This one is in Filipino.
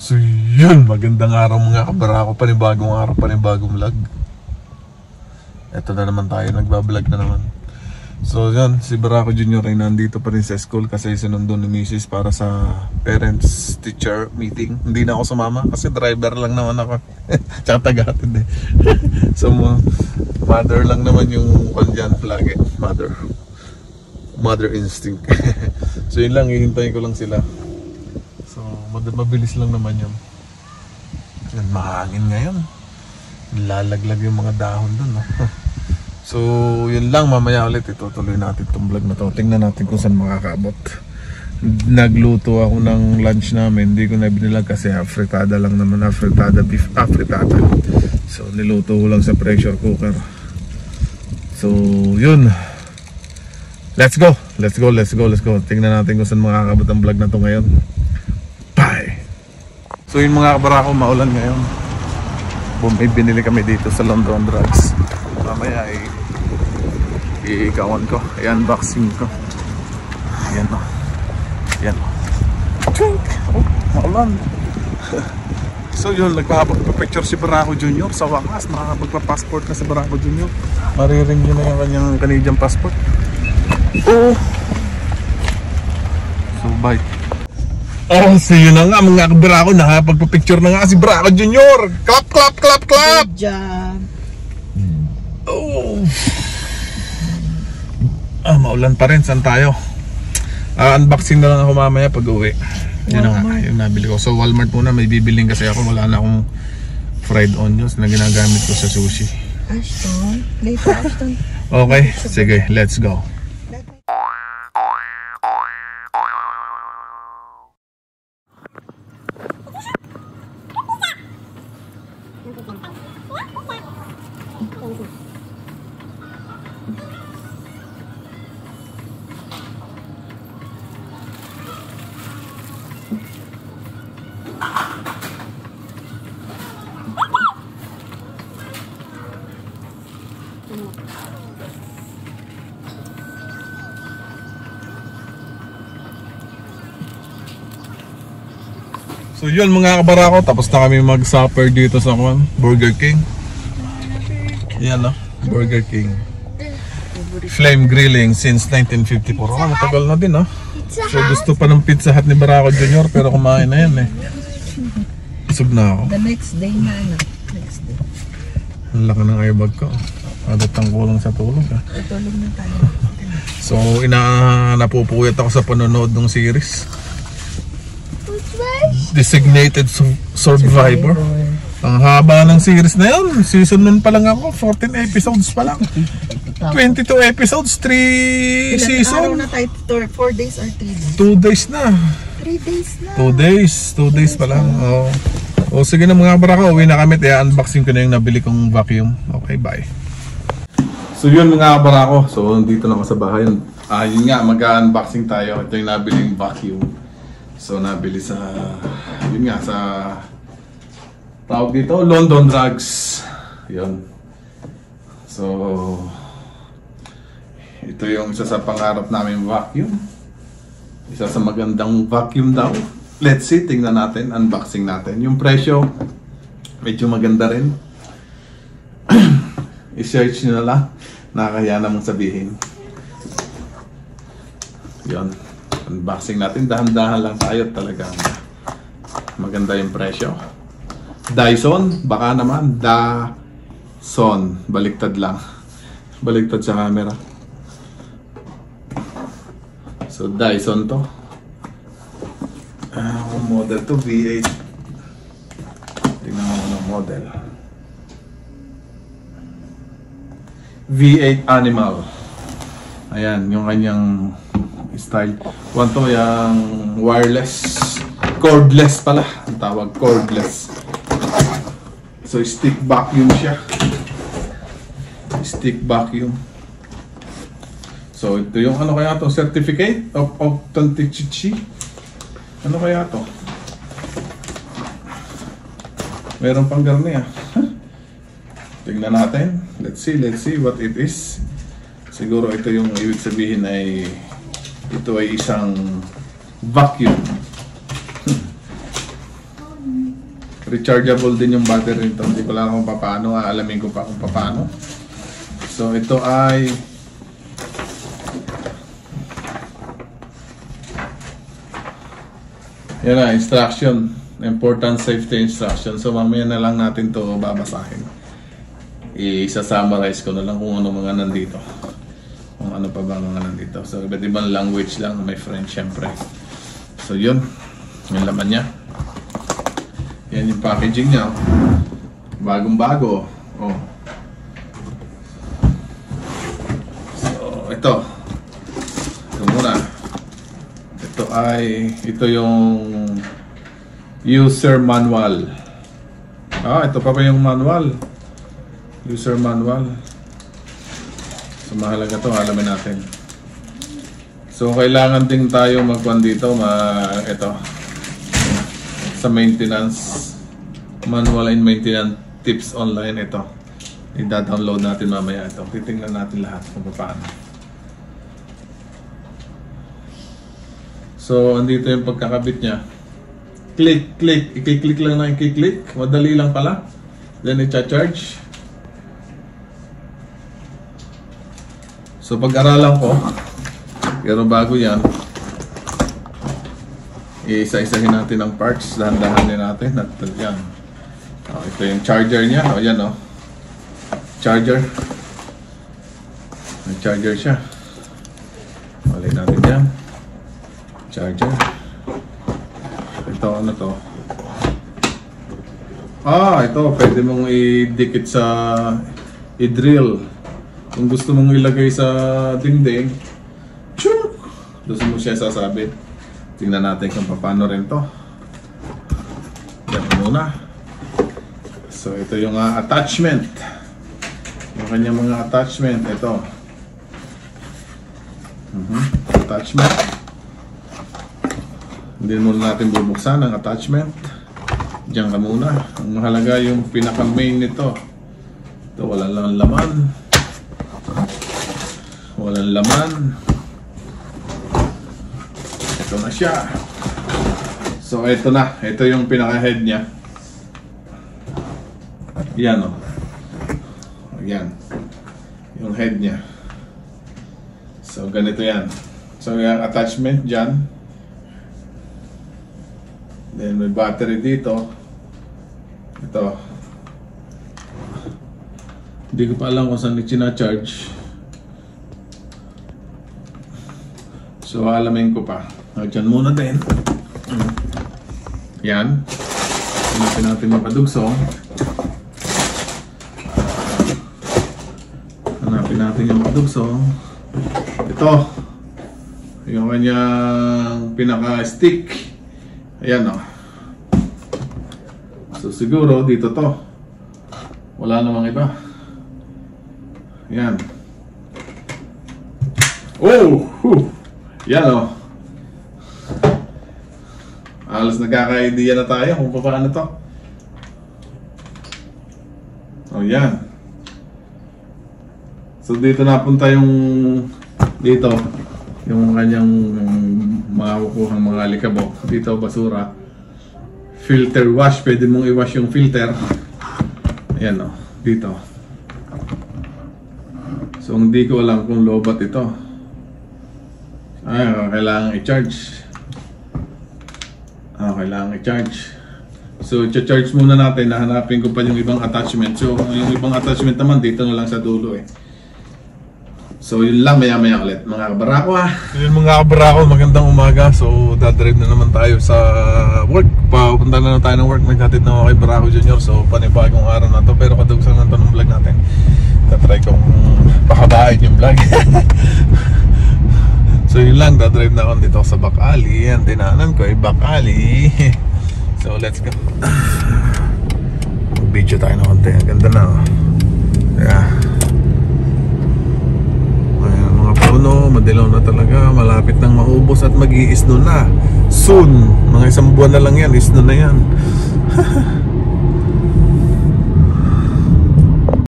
So yun, magandang araw mga kabarako, panibagong araw, panibagong vlog. Eto na naman tayo, nagbablog na naman. So yun, si Barako Jr. ay nandito pa rin sa school kasi sinundo ni Mrs. para sa parents teacher meeting. Hindi na ako sumama kasi driver lang naman ako. Tsaka taga-hatid eh. So mother lang naman yung kandyan palagi. Mother instinct. So yun lang, hihintayin ko lang sila. So mabilis lang naman yun. Yan, mahangin ngayon. Lalaglag yung mga dahon dun, no? So yun lang, mamaya ulit itutuloy natin itong vlog na to. Tingnan natin kung saan makakaabot. Nagluto ako ng lunch namin. Hindi ko na binilag kasi afritada lang naman. Afritada, beef afritada. So niluto ko lang sa pressure cooker. So yun, let's go. Tingnan natin kung saan makakaabot ang vlog na to ngayon. Bye. So yun mga kabarako, maulan ngayon. May binili kami dito sa London Drugs. Mamaya ay iikawan ko, i-unboxing ko. Ayan o. Ayan o. Oh, maulan. So yun, nagpapapicture si Barako Jr. Sa wakas, makakapagpa-passport na si Barako Jr. Mariring yun na yung kanyang Canadian passport. Oo. So bye. Oh, so yun na nga mga Barako, nakapagpapicture na nga si Barako Jr. Clap! Good job. Oh. Maulan pa rin. Saan tayo? Unboxing na lang ako mamaya pag uwi. Yun na nga, yung nabili ko. So Walmart muna, may bibiling kasi ako. Wala na akong fried onions na ginagamit ko sa sushi. Ashton, later Ashton. Okay, sige, let's go. So yun mga kabarako, tapos na kami mag-supper dito sa Burger King. Yan no, Burger King. Flame grilling since 1954. Matagal na din no. So gusto pa ng Pizza Hut ni Barako Jr. pero kumain na yan eh. Isog na ako. The next day na ano. Next day. Ang laki ng airbag ko. Adatang ko lang sa tulog ah. Tutulog na tayo. So napupuyat ako sa panonood ng series. Designated Survivor. Ang haba ng series na yun. Season nun pa lang ako, 14 episodes pa lang. 22 episodes, 3 season. Ilan araw na tayo? 4 days or 3 days? 2 days na. 3 days na. 2 days pa lang. O sige na mga barako, uwi na kami. I-unboxing ko na yung nabili kong vacuum. Okay, bye. So yun mga barako. So dito na ako sa bahay. Yun nga, mag-unboxing tayo. Ito yung nabiling vacuum. So nabili sa, yun nga, sa tawag dito, London Drugs. Yun. So ito yung isa sa pangarap namin vacuum. Isa sa magandang vacuum daw. Let's see, tingnan natin, unboxing natin. Yung presyo, medyo maganda rin. I-search nyo na lang. Nakakaya namang sabihin. Yun. Unboxing natin, dahan-dahan lang tayo, talagang maganda yung presyo. Dyson, baka naman Dyson, baliktad lang, baliktad sa camera. So Dyson to, model to V8. Tingnan mo ng model, V8 Animal. Ayan yung kanyang style. Kwanto yung wireless, cordless pala ang tawag, cordless. So stick vacuum siya, stick vacuum. So ito yung ano kaya to, certificate of authenticity. Ano kaya to? Meron pang garni ah. Tingnan natin. Let's see what it is. Siguro ito yung ibig sabihin ay ito ay isang vacuum. rechargeable din yung battery nito. Hindi ko lang kung paano, alamin ko pa kung paano. So ito ay yan na, instruction, important safety instruction. So mamaya na lang natin to babasahin. I-summarize ko na lang kung ano mga nandito. Kung ano pa ba mga nandito. So iba't ibang language lang, may French syempre. So yun, yung laman niya. Yan yung packaging niya. Bagong bago. Oh. So ito muna. Ito yung user manual. Ito pa yung manual. User manual. So mahalaga to, alamin natin. So kailangan din tayo magkuhan dito, ito sa maintenance manual and maintenance tips online. Ito i-download natin mamaya. Ito titingnan natin lahat kung paano. So andito yung pagkakabit niya. Click, i-click lang na, i-click. Madali lang pala. Then i-charge. So pag-aralan ko, pero bago yan, isa-isahin natin ang parts, dahan-dahanin natin. Yan. Ito yung charger niya. Yan charger. May charger siya. Walay natin yan. Charger. Ito, ano to? Ito, pwede mong idikit sa i-drill. Kung gusto mong ilagay sa dingding, tsyuk! Gusto mo siya sasabit. Tingnan natin kung paano rin to. Yan muna. So, ito yung attachment. Yung kanyang mga attachment. Ito. Attachment. Hindi muna natin bubuksan ang attachment. Diyan ka muna. Ang mahalaga yung pinaka-main nito. Ito, walang laman. Walang laman. Ito na siya. So, ito na. Ito yung pinaka-head niya. Yan o. Yan. Yung head niya. So, ganito yan. So, yung attachment dyan. Then may battery dito. Ito. Hindi ko pa alam kung saan i-charge. So alamin ko pa. Diyan muna din. Yan. Hanapin natin mapadugsong. Hanapin natin yung padugsong. Ito. Yung kanyang pinaka-stick. Ayan o. So siguro dito to. Wala namang iba. Ayan. Yan o. Alas nagkaka-idea na tayo kung paano to. Yan. So dito napunta yung dito yung kanyang makukuhang mga alikabok. Dito basura. Filter wash, pwede mong i-wash yung filter. Ayan o, dito. So hindi ko alam kung lobat ito. Kailangan i-charge. Kailangan i-charge. So i-charge muna natin. Nahanapin ko pa yung ibang attachment. So yung ibang attachment naman dito na lang sa dulo eh. So yun lang, maya-maya ulit mga kabarako Yun mga kabarako, magandang umaga. So dadrive na naman tayo sa work. Papunta na naman tayo ng work. Naghatid na ako kay Barako Junior. So panibagong araw na to. Pero kadugsan na ito ng vlog natin. Tatry kong pakabain yung vlog. So yun lang, dadrive na ako dito sa Bacali. Ang dinanan ko ay Bacali. So let's go. Mag-video tayo na konti. Ang ganda na Yeah. Puno, madilaw na talaga, malapit nang maubos at mag-i-snow na soon, mga isang buwan na lang yan, snow na yan.